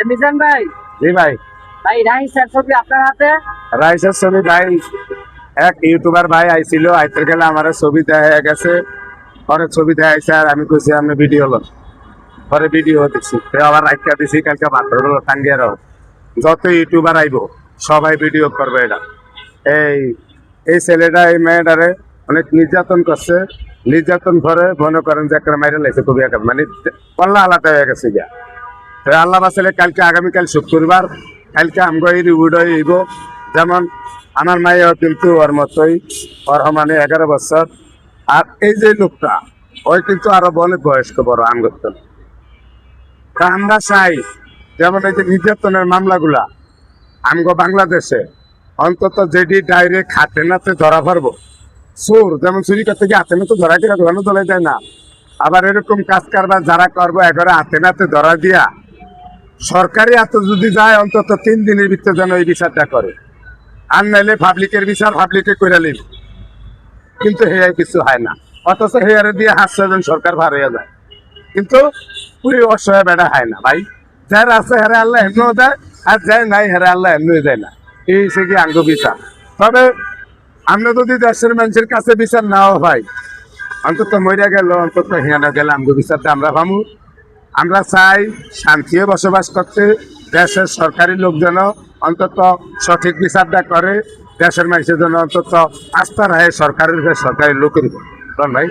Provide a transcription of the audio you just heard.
মিজান ভাই। জি ভাই। ভাই রাইসের ছবি আপনার হাতে? রাইসের ছবি ভাই, এক ইউটিউবার ভাই আইছিল, আইতে গেলে আমার ছবি দেখা গেছে, পরে ছবি দেখাইছে আর আমি কইছি আমি ভিডিও লো, পরে ভিডিও দিচ্ছি আবার রাইকা দিছি কালকে ভাতর হলো টাঙ্গিয়ারও যত ইউটিউবার আইব সবাই ভিডিও করবে। এটা এই এই ছেলেটা এই মেয়েটারে অনেক নির্যাতন করছে, নির্যাতন করে মনে করেন যে একটা মাইরে লাইছে খুবই একটা মানে পাল্লা আলাদা হয়ে গেছে গিয়া। তো আল্লাহ বাসালে কালকে আগামীকাল শুক্রবার, কালকে আমগো এই রিভিউটা হইব। যেমন আমার মাইও কিন্তু ওর মতোই, ওর মানে 11 বছর। আর এই যে লোকটা ওই কিন্তু আরো অনেক বয়স্ক বড় আঙ্গত্ব। তা আমরা চাই যেমন এই যে নির্যাতনের মামলাগুলা আমগো বাংলাদেশে অন্তত যেটি ডাইরেক্ট হাতে নাতে ধরা পারবো, চোর যেমন চুরি করতে গিয়ে হাতে নাতে ধরা কিনা ধরানো চলে যায় না, আবার এরকম কাজ কারবার যারা করবো একবারে হাতে নাতে ধরা দিয়া সরকারি হাতে যদি যায় অন্তত 3 দিনের ভিতরে যেন এই বিচারটা করে। আর নাইলে পাবলিকের বিচার পাবলিকে করে নিব, কিন্তু হেয়ার কিছু হয় না। অথচ হেয়ারে দিয়ে হাসছেন সরকার ভার হয়ে যায়, কিন্তু পুরো অসহায় বেড়া হয় না ভাই। যার আছে হেরে আল্লাহ এমনিও দেয়, আর যাই নাই হেরে আল্লাহ এমনিও দেয় না। এই হচ্ছে কি আঙ্গ বিচার। তবে আমরা যদি দেশের মানুষের কাছে বিচার নাও ভাই, অন্তত মরিয়া গেল অন্তত হিয়ানো গেলে আঙ্গ বিচারটা আমরা ভাবু। আমরা চাই শান্তিতে বসবাস করতে, দেশের সরকারি লোক যেন অন্তত সঠিক বিচারটা করে, দেশের মানুষের জন্য অন্তত আস্থা রাখে সরকারের সরকারি লোকের উপর। ভাই